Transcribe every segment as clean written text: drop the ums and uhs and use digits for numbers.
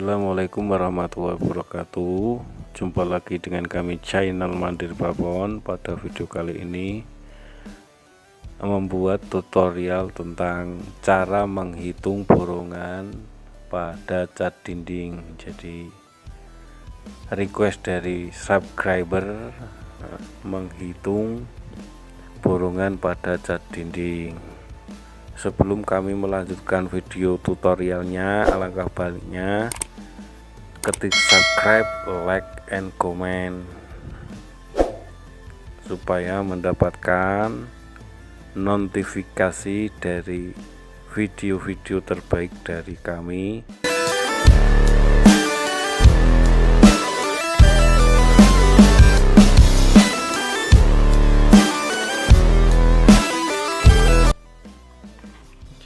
Assalamualaikum warahmatullahi wabarakatuh. Jumpa lagi dengan kami channel Mandiri Babon. Pada video kali ini membuat tutorial tentang cara menghitung borongan pada cat dinding. Jadi request dari subscriber menghitung borongan pada cat dinding. Sebelum kami melanjutkan video tutorialnya, alangkah baiknya ketik subscribe, like, and comment supaya mendapatkan notifikasi dari video-video terbaik dari kami.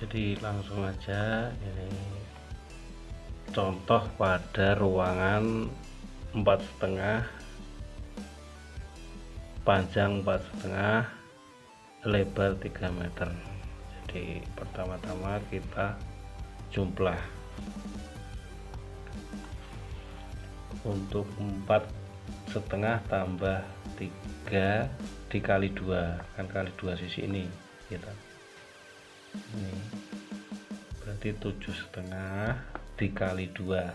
Jadi langsung aja, ini contoh pada ruangan 4,5, panjang 4,5, lebar 3 meter. Jadi pertama-tama kita jumlah untuk 4,5 tambah 3 dikali 2, kan kali 2 sisi ini kita. Ini berarti 7,5 dikali 2,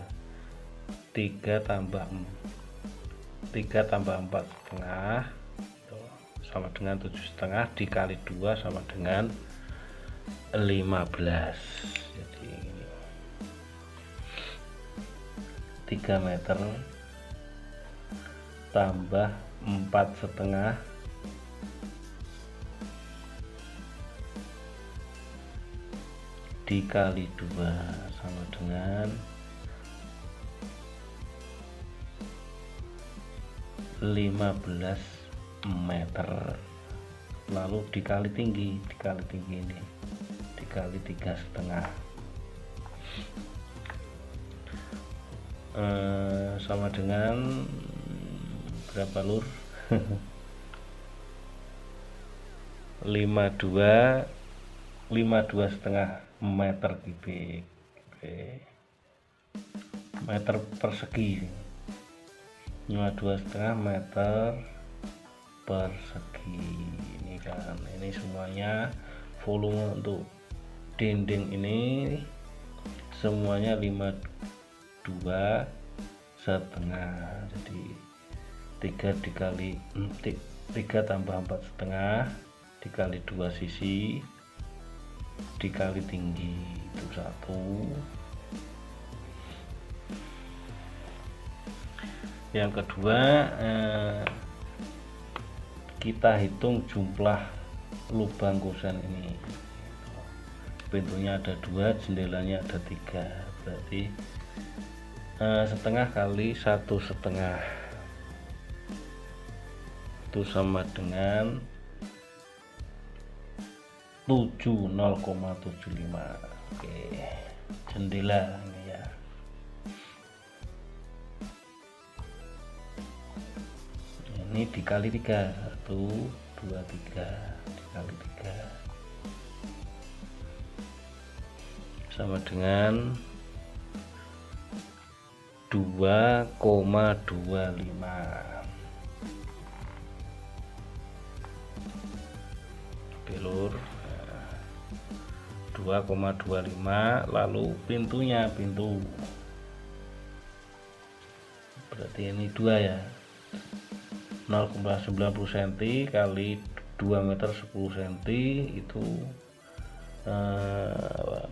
3 tambah 4,5 sama dengan 7,5 dikali 2 sama dengan 15. Jadi ini 3 meter tambah 4,5 dikali 2 sama dengan 15 meter, lalu dikali tinggi ini dikali 3,5 sama dengan berapa lur? 52,5 meter kubik. Oke. Meter persegi, 52,5 meter persegi. Ini kan, ini semuanya volume untuk dinding ini semuanya 52,5. Jadi 3 tambah 4,5 dikali 2 sisi dikali tinggi, itu 1. Yang kedua, kita hitung jumlah lubang kusen ini. Pintunya ada 2, jendelanya ada 3, berarti setengah kali 1,5 itu sama dengan 0,75. Oke, jendela ini ya. Ini dikali 3, 1, 2, 3 dikali 3 sama dengan 2,25. Oke lur, 2,25. Lalu pintu berarti ini 2 ya, 0,90 cm kali 2 meter 10 cm itu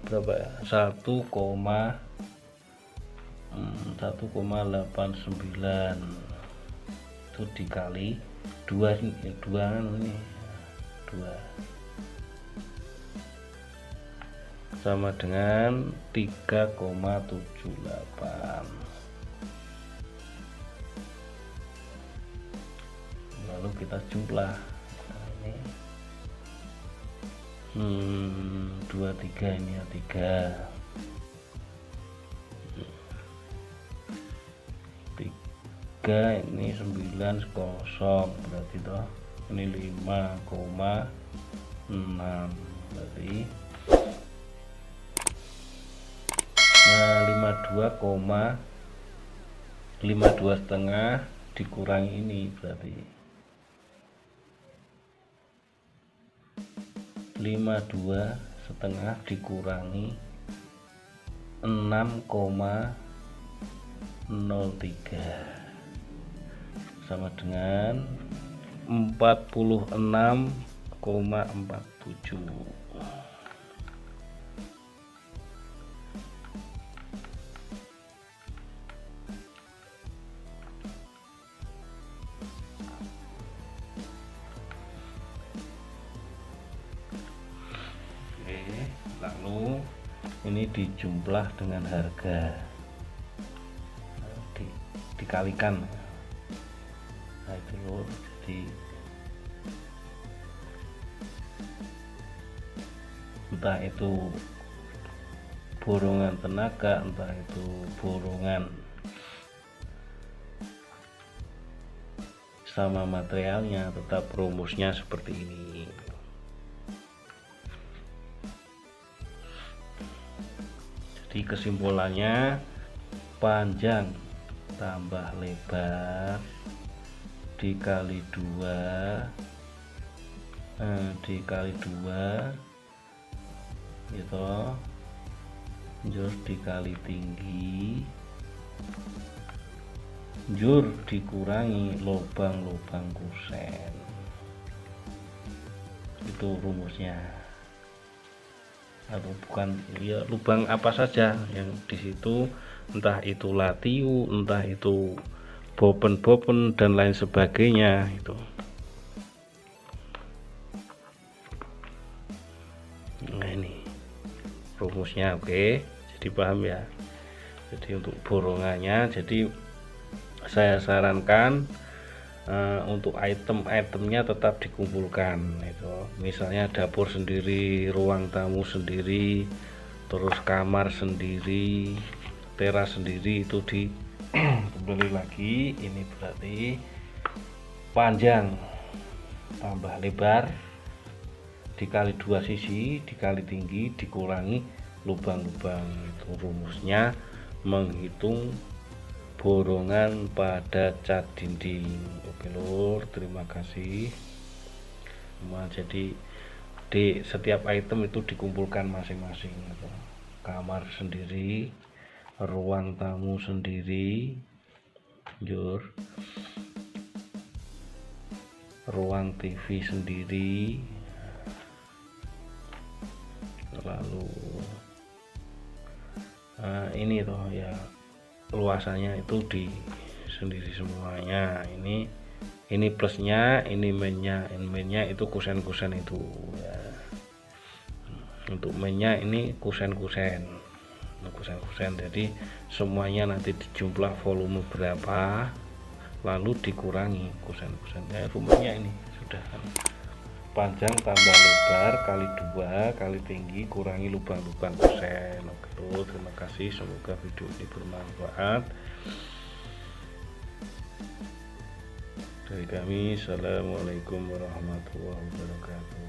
berapa ya, 1,89 itu dikali 2 ini 2 sama dengan 3,78. Lalu kita jumlah. Nah, ini 23, ini ya 3 ini 9,0 berarti toh ini 5,6 berarti 52 setengah dikurangi ini berarti 52 setengah dikurangi 6,03 sama dengan 46,47. Lalu ini dijumlah dengan harga, dikalikan, nah itu loh, jadi entah itu borongan tenaga, entah itu borongan sama materialnya, tetap rumusnya seperti ini. Jadi kesimpulannya, panjang tambah lebar dikali 2 gitu, jur dikali tinggi, jur dikurangi lubang-lubang kusen, itu rumusnya. Atau bukan ya, lubang apa saja yang di situ, entah itu latiu, entah itu bopen dan lain sebagainya itu. Nah ini rumusnya, oke, jadi paham ya. Jadi untuk borongannya, jadi saya sarankan untuk item-itemnya tetap dikumpulkan itu, misalnya dapur sendiri, ruang tamu sendiri, terus kamar sendiri, teras sendiri, itu kembali lagi. Ini berarti panjang tambah lebar dikali 2 sisi dikali tinggi dikurangi lubang-lubang, itu rumusnya menghitung borongan pada cat dinding. Oke lur, terima kasih. Jadi di setiap item itu dikumpulkan masing-masing, kamar sendiri, ruang tamu sendiri, jur, ruang TV sendiri, lalu ini toh ya, luasannya itu di sendiri semuanya. Ini plusnya, ini mainnya itu kusen-kusen itu ya. Untuk mainnya ini kusen-kusen, jadi semuanya nanti dijumlah volume berapa, lalu dikurangi kusen-kusen. Rumusnya ini sudah kan, panjang tambah lebar kali 2 kali tinggi kurangi lubang-lubang kusen. Oke, terima kasih, semoga video ini bermanfaat. Dari kami, assalamualaikum warahmatullahi wabarakatuh.